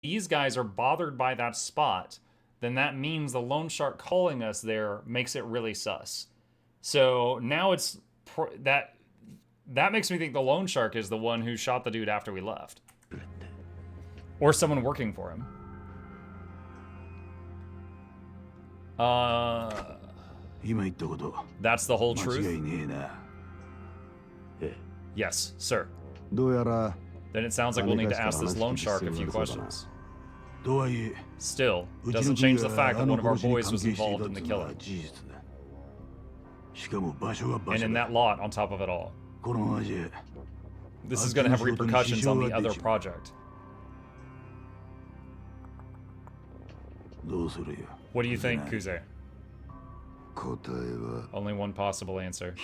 these guys are bothered by that spot, then that means the loan shark calling us there makes it really sus. So now it's that makes me think the loan shark is the one who shot the dude after we left, or someone working for him. That's the whole truth. Yes, sir. Then it sounds like we'll need to ask this loan shark a few questions. Still, doesn't change the fact that one of our boys was involved in the killing. And in that lot on top of it all. This is going to have repercussions on the other project. What do you think, Kuze? Only one possible answer.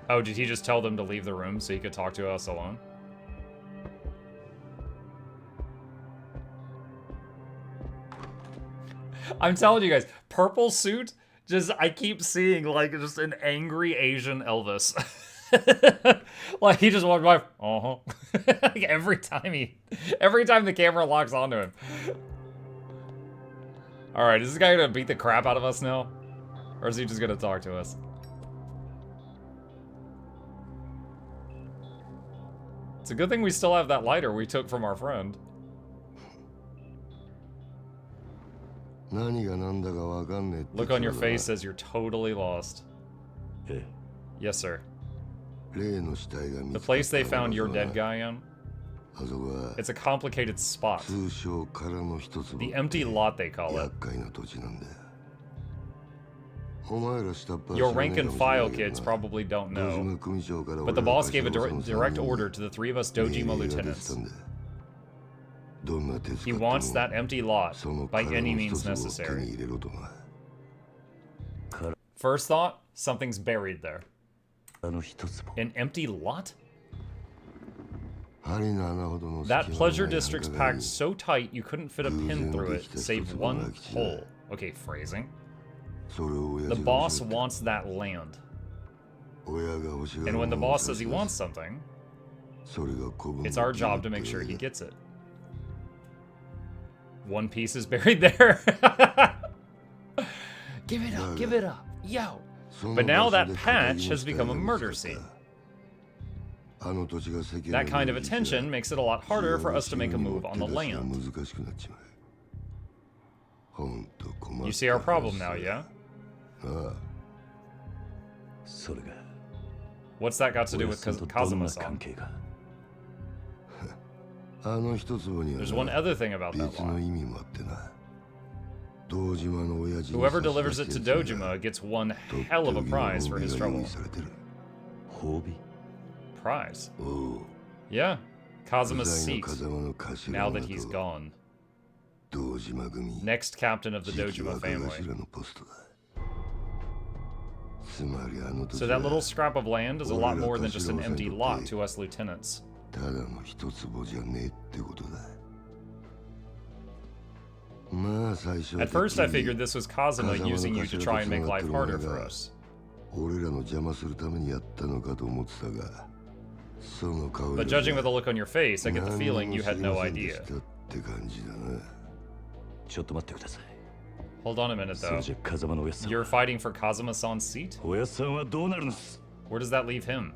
Oh, did he just tell them to leave the room so he could talk to us alone? I'm telling you guys, purple suit, just, I keep seeing, like, just an angry Asian Elvis. Like, he just walked by, like, every time the camera locks onto him. Alright, is this guy gonna beat the crap out of us now? Or is he just gonna talk to us? It's a good thing we still have that lighter we took from our friend. Look on your face as you're totally lost. Yes, sir. The place they found your dead guy in? It's a complicated spot. The empty lot, they call it. Your rank and file kids probably don't know, but the boss gave a direct order to the 3 of us Dojima lieutenants. He wants that empty lot by any means necessary. First thought, something's buried there. An empty lot? That pleasure district's packed so tight you couldn't fit a pin through it, save one hole. Okay, phrasing. The boss wants that land. And when the boss says he wants something, it's our job to make sure he gets it. One piece is buried there. Give it up, yo. But now that patch has become a murder scene. That kind of attention makes it a lot harder for us to make a move on the land. You see our problem now, yeah? What's that got to do with Kazuma-san? There's one other thing about that lot. Whoever delivers it to Dojima gets one hell of a prize for his trouble. Prize? Yeah, Kazuma's seat, now that he's gone. Next captain of the Dojima family. So that little scrap of land is a lot more than just an empty lot to us lieutenants. At first I figured this was Kazuma using you to try and make life harder for us. But judging by the look on your face, I get the feeling you had no idea. Hold on a minute though. You're fighting for Kazuma-san's seat? Where does that leave him?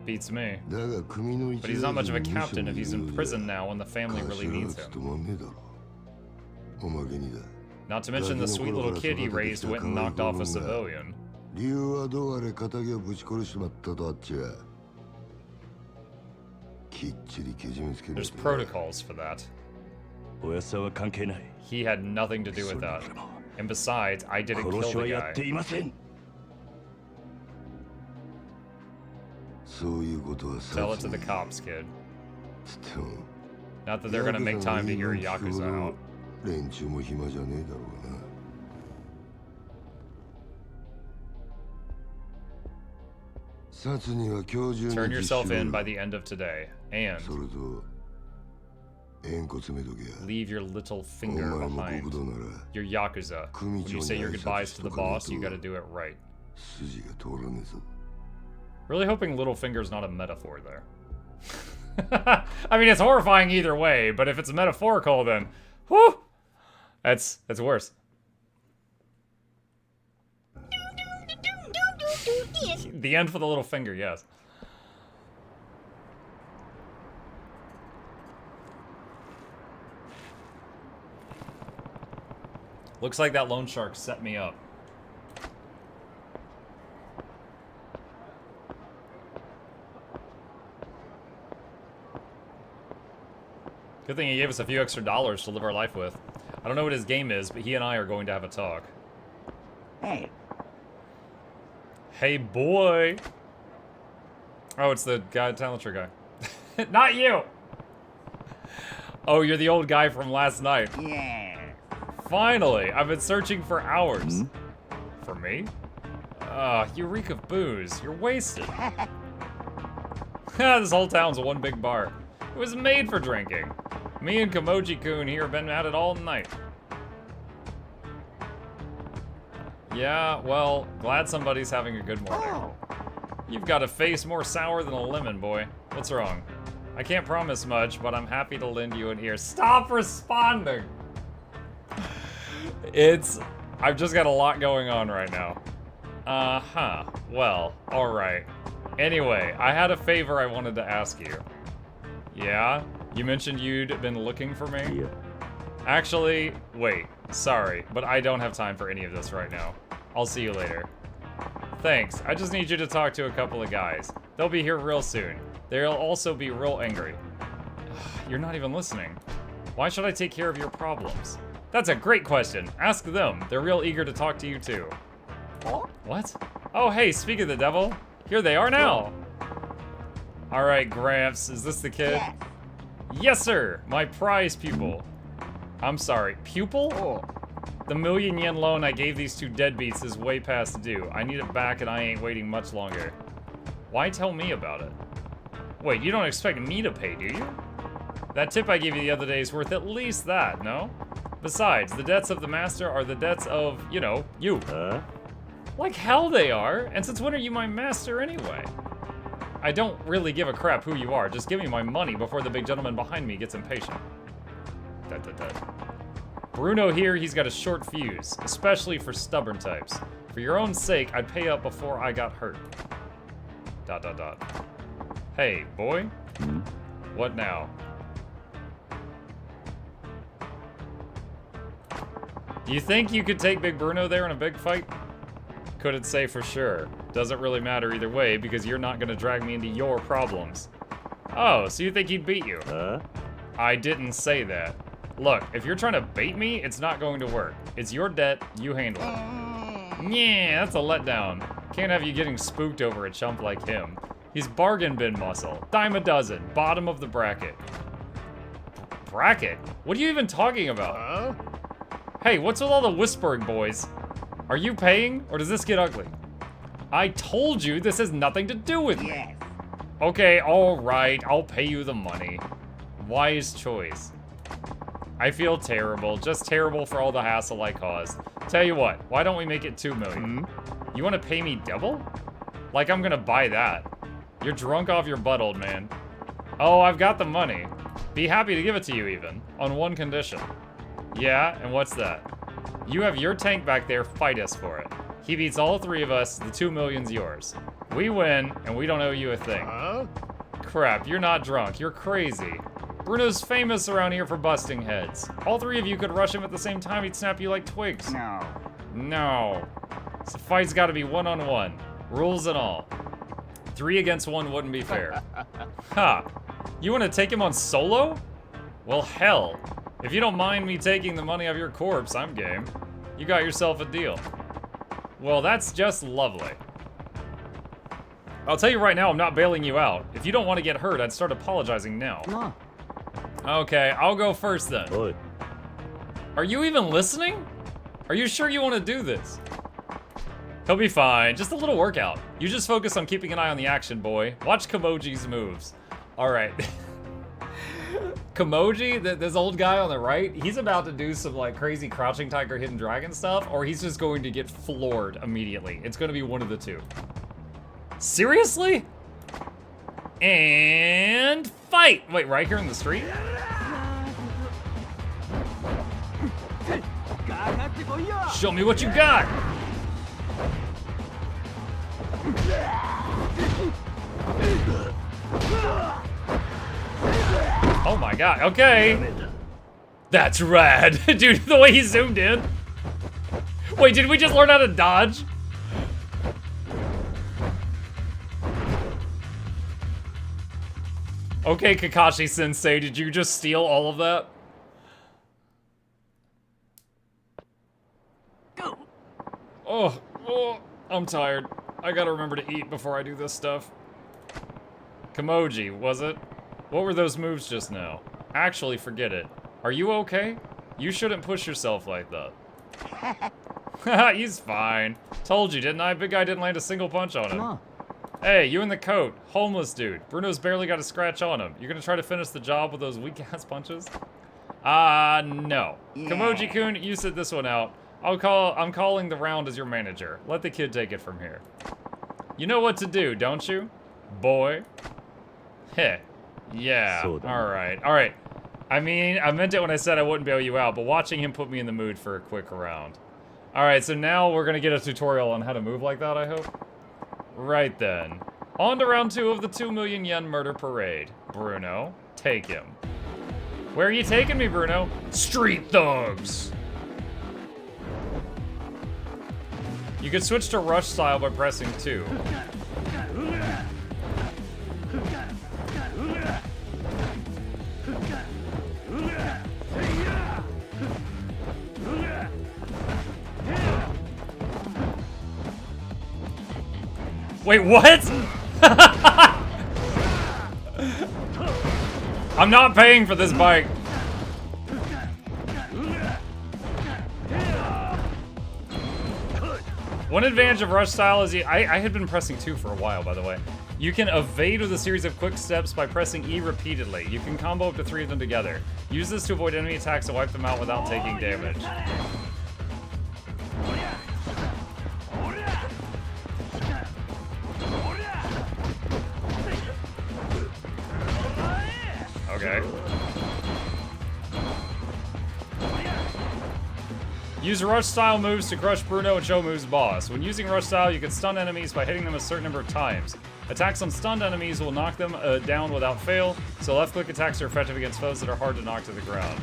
Beats me. But he's not much of a captain if he's in prison now when the family really needs him. Not to mention the sweet little kid he raised went and knocked off a civilian. There's protocols for that. He had nothing to do with that. And besides, I didn't kill the guy. Tell it to the cops, kid. Not that they're gonna make time to hear Yakuza out. Turn yourself in by the end of today, and leave your little finger behind. Your Yakuza. When you say your goodbyes to the boss, you gotta do it right. Really hoping little finger's not a metaphor there. I mean, it's horrifying either way, but if it's metaphorical, then whew, that's worse. The end for the little finger, yes. Looks like that loan shark set me up. Good thing he gave us a few extra dollars to live our life with. I don't know what his game is, but he and I are going to have a talk. Hey. Hey, boy. Oh, it's the guy, Talenture guy. Not you! Oh, you're the old guy from last night. Yeah. Finally! I've been searching for hours. For me? You reek of booze. You're wasted. This whole town's one big bar. It was made for drinking. Me and Kamoji-kun here have been at it all night. Yeah, well, glad somebody's having a good morning. You've got a face more sour than a lemon, boy. What's wrong? I can't promise much, but I'm happy to lend you an ear. Stop responding! I've just got a lot going on right now. Uh-huh. Well, alright. Anyway, I had a favor I wanted to ask you. Yeah? You mentioned you'd been looking for me? Yeah. Actually, wait. Sorry, but I don't have time for any of this right now. I'll see you later. Thanks. I just need you to talk to a couple of guys. They'll be here real soon. They'll also be real angry. You're not even listening. Why should I take care of your problems? That's a great question. Ask them. They're real eager to talk to you too. What? Oh, hey, speak of the devil. Here they are now. All right, Gramps, is this the kid? Yes. Yes, sir. My prize pupil. I'm sorry, pupil? The $1,000,000 loan I gave these two deadbeats is way past due. I need it back and I ain't waiting much longer. Why tell me about it? Wait, you don't expect me to pay, do you? That tip I gave you the other day is worth at least that, no? Besides, the debts of the master are the debts of, you know, you. Like hell they are, and since when are you my master anyway? I don't really give a crap who you are, just give me my money before the big gentleman behind me gets impatient. Bruno here, he's got a short fuse, especially for stubborn types. For your own sake, I'd pay up before I got hurt. ... Hey, boy? What now? You think you could take Big Bruno there in a big fight? Couldn't say for sure. Doesn't really matter either way because you're not gonna drag me into your problems. Oh, so you think he'd beat you? I didn't say that. Look, if you're trying to bait me, it's not going to work. It's your debt, you handle it. Yeah, that's a letdown. Can't have you getting spooked over a chump like him. He's bargain bin muscle. Dime a dozen, bottom of the bracket. Bracket? What are you even talking about? Hey, what's with all the whispering, boys? Are you paying, or does this get ugly? I told you this has nothing to do with me. Yes. Okay, all right, I'll pay you the money. Wise choice. I feel terrible, just terrible for all the hassle I caused. Tell you what, why don't we make it 2 million? You want to pay me double? Like I'm gonna buy that. You're drunk off your butt, old man. Oh, I've got the money. Be happy to give it to you even, on one condition. Yeah, and what's that? You have your tank back there, fight us for it. He beats all 3 of us, the 2 million's yours. We win, and we don't owe you a thing. Crap, you're not drunk, you're crazy. Bruno's famous around here for busting heads. All 3 of you could rush him at the same time, he'd snap you like twigs. No. No. This fight's gotta be one-on-one. Rules and all. 3 against 1 wouldn't be fair. Ha! You wanna take him on solo? Well, hell. If you don't mind me taking the money of your corpse, I'm game. You got yourself a deal. Well, that's just lovely. I'll tell you right now, I'm not bailing you out. If you don't want to get hurt, I'd start apologizing now. No. Okay, I'll go first then. Good. Are you even listening? Are you sure you want to do this? He'll be fine. Just a little workout. You just focus on keeping an eye on the action, boy. Watch Kimoji's moves. All right. Kimoji, this old guy on the right, he's about to do some like crazy crouching tiger, hidden dragon stuff, or he's just going to get floored immediately. It's going to be one of the two. Seriously? And fight! Wait, right here in the street? Show me what you got! Oh my god, okay. That's rad. Dude, the way he zoomed in. Wait, did we just learn how to dodge? Okay, Kakashi-sensei, did you just steal all of that? Oh, I'm tired. I gotta remember to eat before I do this stuff. Kimoji, was it? What were those moves just now? Actually, forget it. Are you okay? You shouldn't push yourself like that. He's fine. Told you, didn't I? Big guy didn't land a single punch on him. Hey, you in the coat. Homeless dude. Bruno's barely got a scratch on him. You gonna try to finish the job with those weak-ass punches? No. Yeah. Kimoji-kun, you sit this one out. I'm calling the round as your manager. Let the kid take it from here. You know what to do, don't you? Boy. Heh. Yeah. Alright. I mean, I meant it when I said I wouldn't bail you out, but watching him put me in the mood for a quick round. Alright, so now we're gonna get a tutorial on how to move like that, I hope. Right then. On to round 2 of the 2 million yen murder parade. Bruno, take him. Where are you taking me, Bruno? Street thugs! You can switch to rush style by pressing 2. Wait, what? I'm not paying for this bike. One advantage of rush style is I had been pressing 2 for a while, by the way. You can evade with a series of quick steps by pressing E repeatedly. You can combo up to 3 of them together. Use this to avoid enemy attacks and wipe them out without taking damage. Okay. Use rush style moves to crush Bruno and show moves boss. When using rush style, you can stun enemies by hitting them a certain number of times. Attacks on stunned enemies will knock them down without fail, so left click attacks are effective against foes that are hard to knock to the ground.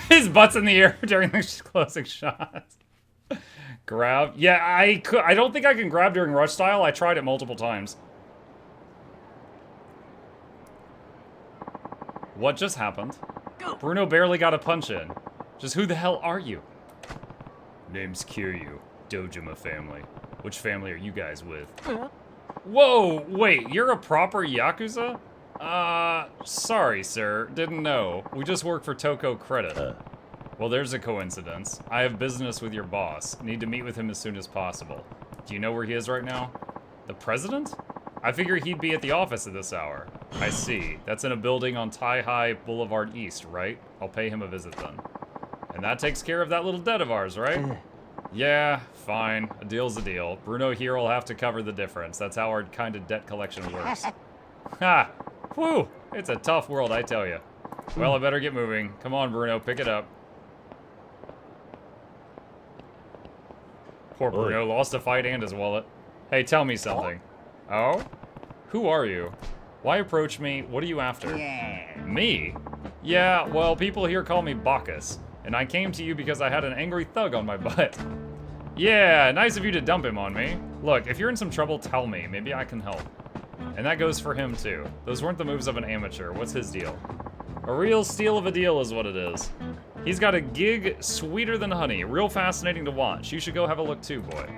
His butt's in the air during the closing shots. Grab. Yeah, I don't think I can grab during rush style. I tried it multiple times. What just happened? Bruno barely got a punch in. Just who the hell are you? Name's Kiryu. Dojima family. Which family are you guys with? Whoa, wait, you're a proper Yakuza? Sorry, sir. Didn't know. We just work for Toko Credit. Well, there's a coincidence. I have business with your boss. Need to meet with him as soon as possible. Do you know where he is right now? The president? I figure he'd be at the office at this hour. I see. That's in a building on Tai-Hai Boulevard East, right? I'll pay him a visit then. And that takes care of that little debt of ours, right? Yeah, fine. A deal's a deal. Bruno here will have to cover the difference. That's how our kind of debt collection works. Ha! Whew! It's a tough world, I tell you. Well, I better get moving. Come on, Bruno, pick it up. Poor Bruno lost a fight and his wallet. Hey, tell me something. Oh? Who are you? Why approach me? What are you after? Me? Yeah, well, people here call me Bacchus. And I came to you because I had an angry thug on my butt. Yeah, nice of you to dump him on me. Look, if you're in some trouble, tell me. Maybe I can help. And that goes for him, too. Those weren't the moves of an amateur. What's his deal? A real steal of a deal is what it is. He's got a gig sweeter than honey. Real fascinating to watch. You should go have a look, too, boy.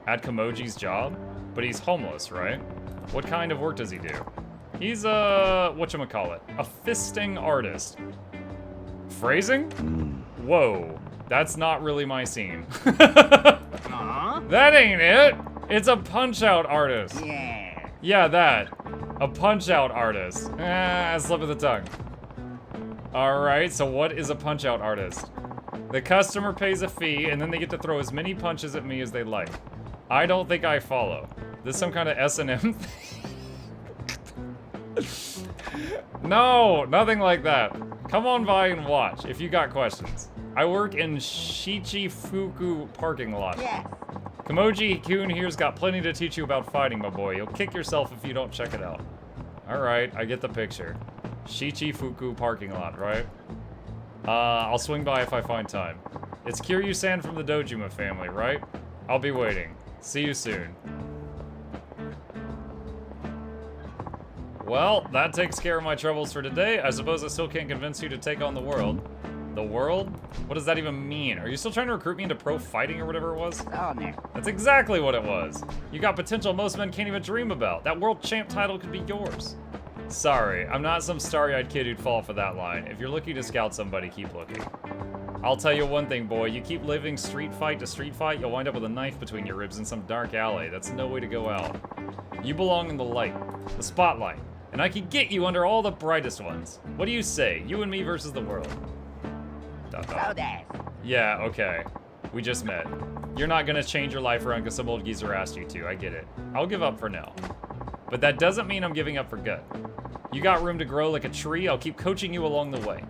At Kimoji's job? But he's homeless, right? What kind of work does he do? He's whatchamacallit? A fisting artist. Phrasing? Whoa. That's not really my scene. That ain't it! It's a punch-out artist. Yeah, that. A punch-out artist. Slip of the tongue. Alright, so what is a punch-out artist? The customer pays a fee, and then they get to throw as many punches at me as they like. I don't think I follow. This some kind of S&M thing? No, nothing like that. Come on by and watch, if you got questions. I work in Shichifuku parking lot. Yes. Kimoji-kun here's got plenty to teach you about fighting, my boy. You'll kick yourself if you don't check it out. Alright, I get the picture. Shichifuku parking lot, right? I'll swing by if I find time. It's Kiryu-san from the Dojima family, right? I'll be waiting. See you soon. Well, that takes care of my troubles for today. I suppose I still can't convince you to take on the world. The world? What does that even mean? Are you still trying to recruit me into pro fighting or whatever it was? That's exactly what it was. You got potential most men can't even dream about. That world champ title could be yours. Sorry, I'm not some starry-eyed kid who'd fall for that line. If you're looking to scout somebody, keep looking. I'll tell you one thing, boy. You keep living street fight to street fight, you'll wind up with a knife between your ribs in some dark alley. That's no way to go out. You belong in the light, the spotlight, and I can get you under all the brightest ones. What do you say? You and me versus the world. Yeah, okay. We just met. You're not gonna change your life around because some old geezer asked you to. I get it. I'll give up for now. But that doesn't mean I'm giving up for good. You got room to grow like a tree. I'll keep coaching you along the way.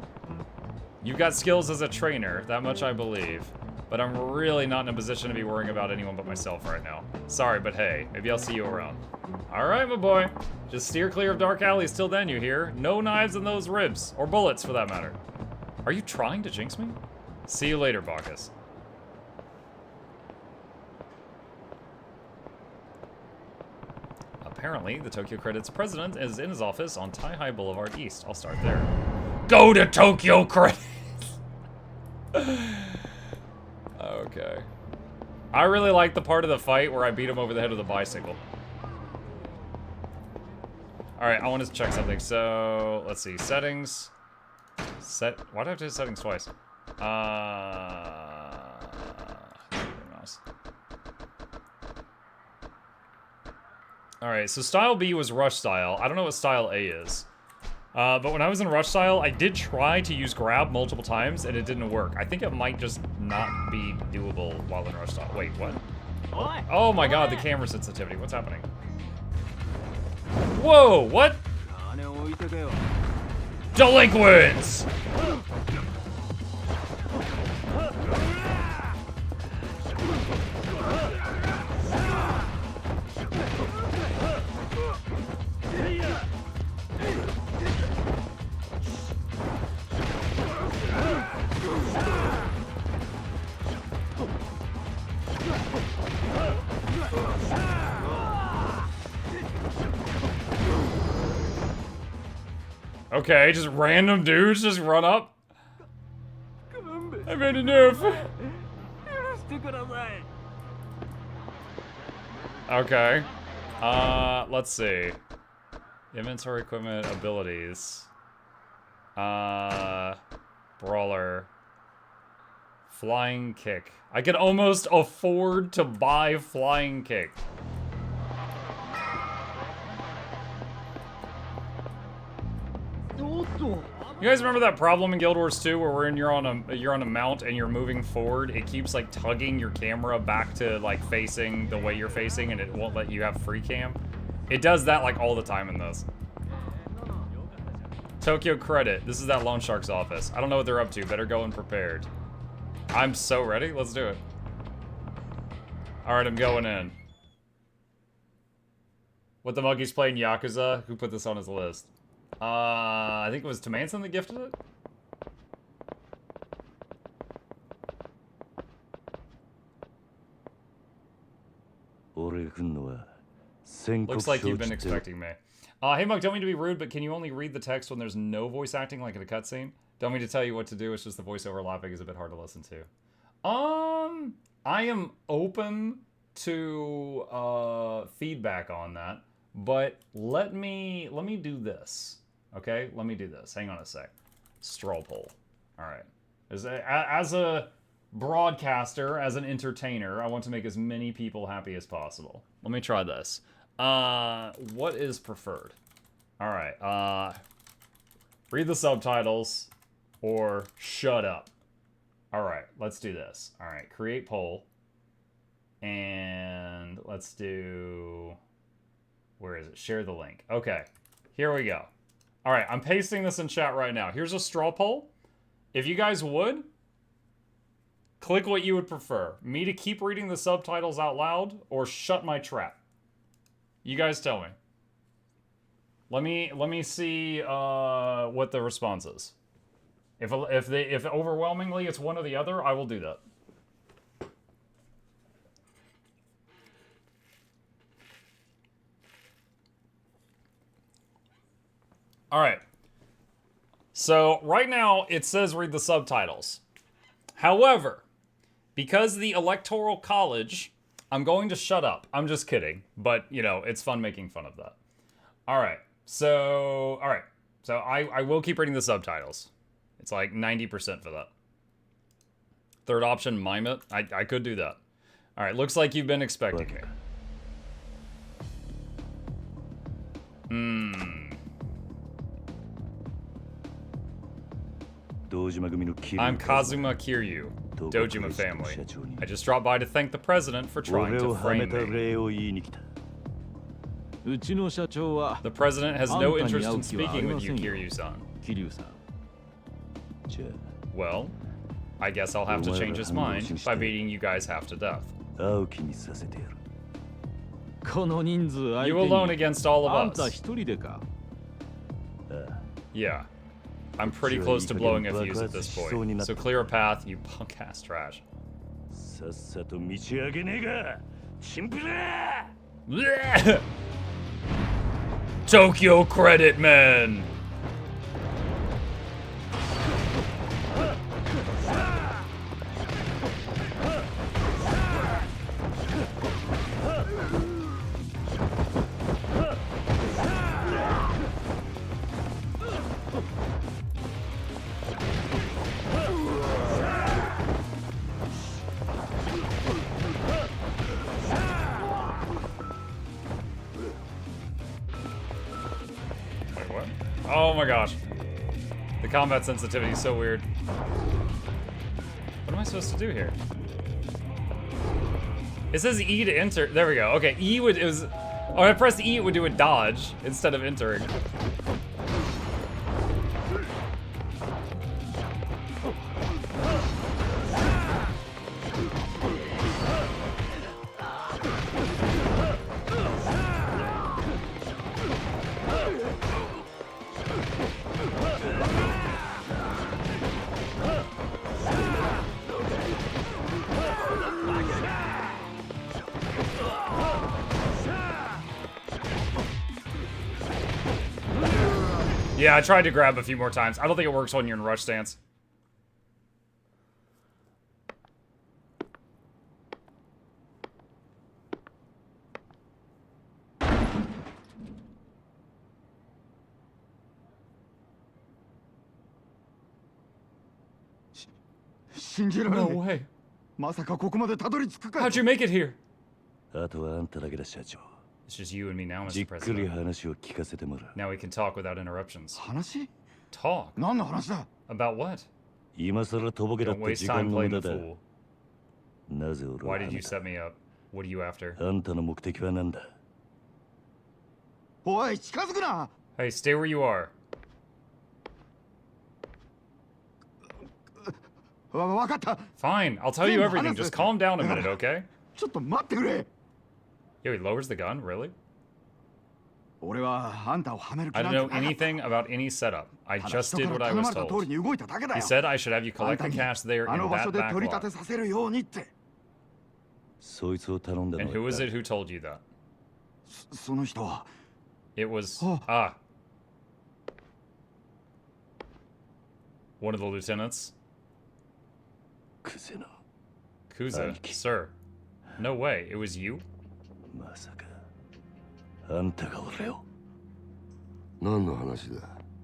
You've got skills as a trainer, that much I believe. But I'm really not in a position to be worrying about anyone but myself right now. Sorry, but hey, maybe I'll see you around. Alright, my boy. Just steer clear of dark alleys till then, you hear? No knives in those ribs, or bullets for that matter. Are you trying to jinx me? See you later, Bacchus. Apparently, the Tokyo Credit's president is in his office on Tai-Hai Boulevard East. I'll start there. Go to Tokyo Credit! Okay. I really like the part of the fight where I beat him over the head with a bicycle. Alright, I want to check something. So, let's see. Settings. Why do I have to hit settings twice? Mouse. Alright, so style B was rush style. I don't know what style A is. But when I was in rush style, I did try to use grab multiple times, and it didn't work. I think it might just not be doable while in rush style. Wait, what? Oh my god, the camera sensitivity. What's happening? Whoa, what? Delinquents! Okay, just random dudes just run up. I've had enough. Okay. Let's see. Inventory, equipment, abilities. Brawler. Flying kick. I can almost afford to buy flying kick. You guys remember that problem in Guild Wars 2 where you're on a mount and you're moving forward? It keeps like tugging your camera back to like facing the way you're facing, and it won't let you have free cam. It does that like all the time in this. Tokyo Credit. This is that Loan Shark's office. I don't know what they're up to. Better go unprepared. I'm so ready. Let's do it. Alright, I'm going in. What the monkey's playing Yakuza? Who put this on his list? I think it was Tomanson that gifted it? Looks like you've been expecting me. Hey Mug, don't mean to be rude, but can you only read the text when there's no voice acting, like in a cutscene? Don't mean to tell you what to do, it's just the voice overlapping is a bit hard to listen to. I am open to feedback on that, but let me do this. Okay? Let me do this. Hang on a sec. Straw poll. Alright. As a broadcaster, as an entertainer, I want to make as many people happy as possible. Let me try this. What is preferred? Alright, read the subtitles or shut up. Alright, let's do this. Alright, create poll. And let's do... Where is it? Share the link. Okay, here we go. Alright, I'm pasting this in chat right now. Here's a straw poll. If you guys would, click what you would prefer. Me to keep reading the subtitles out loud or shut my trap. You guys tell me. Let me see what the response is. If overwhelmingly it's one or the other, I will do that. All right. So right now it says read the subtitles. However, because the Electoral College, I'm going to shut up. I'm just kidding, but you know, it's fun making fun of that. All right. So I will keep reading the subtitles. It's like 90% for that. Third option, mime it. I could do that. All right, looks like you've been expecting me. I'm Kazuma Kiryu, Dojima family. I just dropped by to thank the president for trying to frame me. The president has no interest in speaking with you, Kiryu-san. Well, I guess I'll have to change his mind by beating you guys half to death. You alone against all of us. Yeah. I'm pretty close to blowing a fuse at this point, so clear a path, you punk-ass trash. Tokyo Credit Man! Oh my gosh. The combat sensitivity is so weird. What am I supposed to do here? It says E to enter. There we go. Okay, E would, it was, oh, I pressed E, it would do a dodge instead of entering. Yeah, I tried to grab a few more times. I don't think it works when you're in rush stance. No way. How'd you make it here? It's just you and me now, Mr. President. Now we can talk without interruptions. Talk? About what? Don't waste time playing the fool. Why did you set me up? What are you after? Hey, stay where you are. Fine, I'll tell you everything. Just calm down a minute, okay? Yo, he lowers the gun? Really? 俺はあんたをはめる気 I な don't ん know てなかった anything about any setup. I ただ just 人 did か what ら I 頼 was まれた通 told. りに動いただけだ He よ said I should have you あん collect た the に cash there あ in の場 that 所で back 取り立 lot. てさせるようにって And who is it who told you that? その人は It was... Oh. One of the lieutenants? Yakuza, sir. No way, it was you? まさかあんたが俺を何の話だ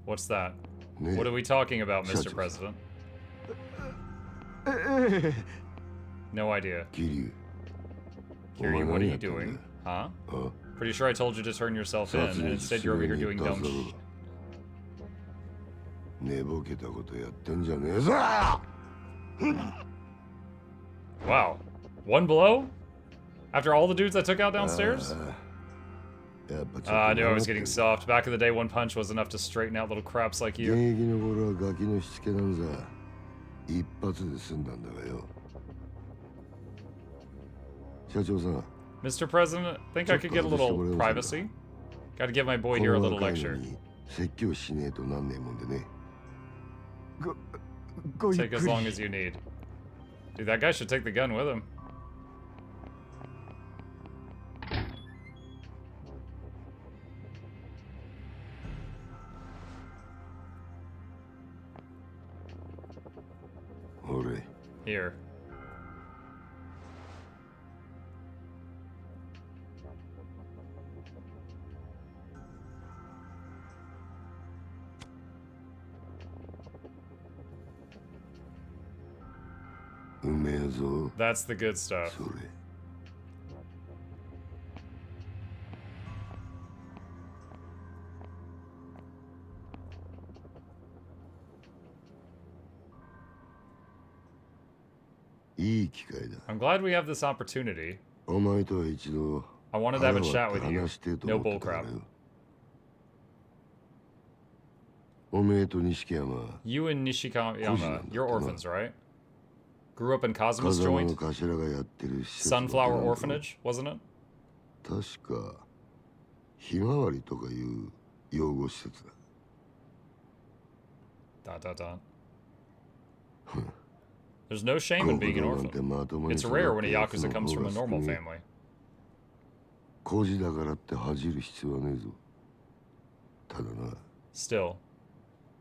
What's that? ね What are we talking about, 社 Mr. 長 President? ええ No idea. 桐生 Kiryu, お前 what are 何 you やったんだ doing? Huh? あ Pretty sure I told you to turn yourself in, 殺 and 人 instead す you're る over here に doing 言ったは dumb ずだ shit. ろ寝ぼけたことやってんじゃねえぞ Wow. One blow? After all the dudes I took out downstairs? やっぱちょっと I knew I was 黙って getting soft. Back in the day, one punch was enough to straighten out little craps like 現 you. 役の頃はガキのしつけなんざ一発で済んだんだがよ社長さん Mr. President, think I could get a little privacy? Gotta give my boy こ here a の little 若いの lecture. に説教しねえとなんねえもんでねごゆっ Take く as り long as you need. Dude, that guy should take the gun with him. Alright. Here. That's the good stuff. それ いい機会だ I'm glad we have this opportunity. お前とは一度 I wanted to have a 腹 chat 割 with って you. 話してえと No 思ってたから bullcrap. よおめえと錦山 You and Nishikayama, you're orphans, right? Grew up in 風 Kazuma's 間の joint? 頭がやってる施設の Sunflower なんか Orphanage, wasn't it? 確かひまわりとかいう養護施設だ Dot, dot, dot. There's no shame in being an 国土なんて orphan. まともに It's 育 rare っ when a たやつ Yakuza の comes 方 from a が少 normal ねえ family. 孤児だからって恥じる必要はねえぞただな Still,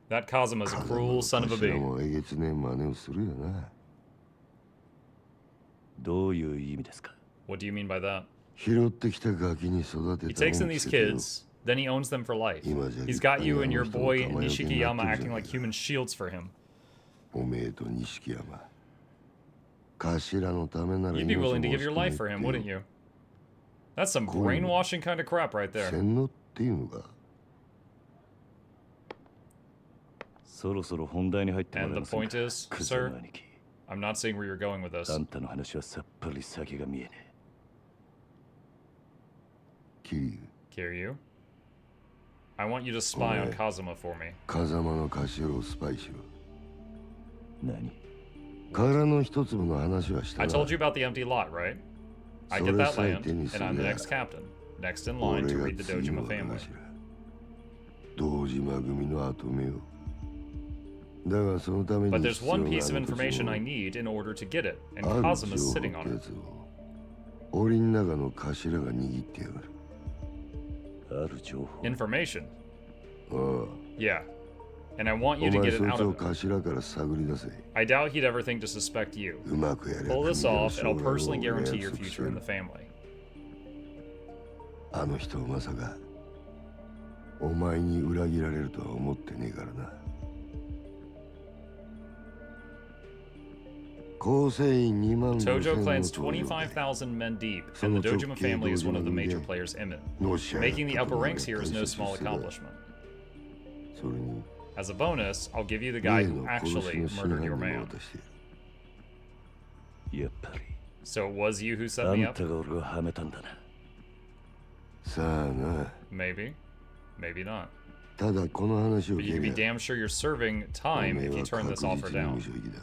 that Kazuma's a cruel son of a 頭 bee. もえげつねえ真似をするよなどういう意味ですか What do you mean by that? 拾ってきたガキに育て He た takes in 恩着 these せてよ kids, then he owns them for life. 今じゃ He's got 立 you 派 and に your あの人の boy 玉よけになってる Nishikiyama じゃ acting ね like えか human shields for him. おめえと錦山頭のためなら You'd be 命 willing to も give your 惜しくねえ life っ for him, て wouldn't よ you? That's some brainwashing kind of crap right there. 洗脳っていうのかそろそろ本題に入っても And らえ the ません point か is, クズ sir, の兄貴 I'm not seeing where you're going with this. あんたの話はさっぱり先が見えね桐生 Kiryu, I want you to spy on Kazuma for me. 風間の頭をスパイしろえ何殻の一粒の話はした I な told you about the empty lot, right? I get that land, and I'm the next captain. Next in line 俺 to が read the 次の Dojima family. 話だ堂島組の後目をだがそのため But に there's 必要 one な piece of あの土地 information の I need in order to get it, and ある Kazuma's 情報 sitting っ on てや it. つを檻の中の頭が握ってやがるある情報 Information. ああ Yeah. And I want お you to 前 get そ it い out つを of him. 頭から探り出せ I doubt he'd ever think to suspect you. うまくやれば Pull this 君らの off, and I'll 将来を personally 俺が guarantee 約 your 束して future や in る the family. あの人をまさかお前に裏切られるとは思ってねえからな構成員2万 Tojo 5000 clan's の登場 25,000 men deep, and the Dojima family is one of the major players in it. のし上がった Making the upper ところ ranks here is no が small 大切だ accomplishment. それに As a bonus, I'll give you the guy 例 who の殺し actually の真 murdered 犯 your 人も man. 渡してやるやっぱり So it was you who set あ me ん up? たが俺をはめたんだなさあな Maybe. Maybe not. ただこの話を But you can be 聞けば damn sure you're serving お time めえ if you は turn 確 this offer 実に down. 無所行きだ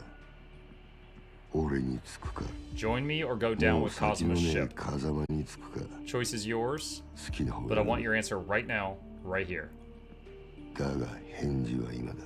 俺につくか Join me or go down もう with 先の Cosmo's ねえ ship. 風間につくか Choice is yours, 好きな方 but I が want your answer right now, right here. だが返事は今だ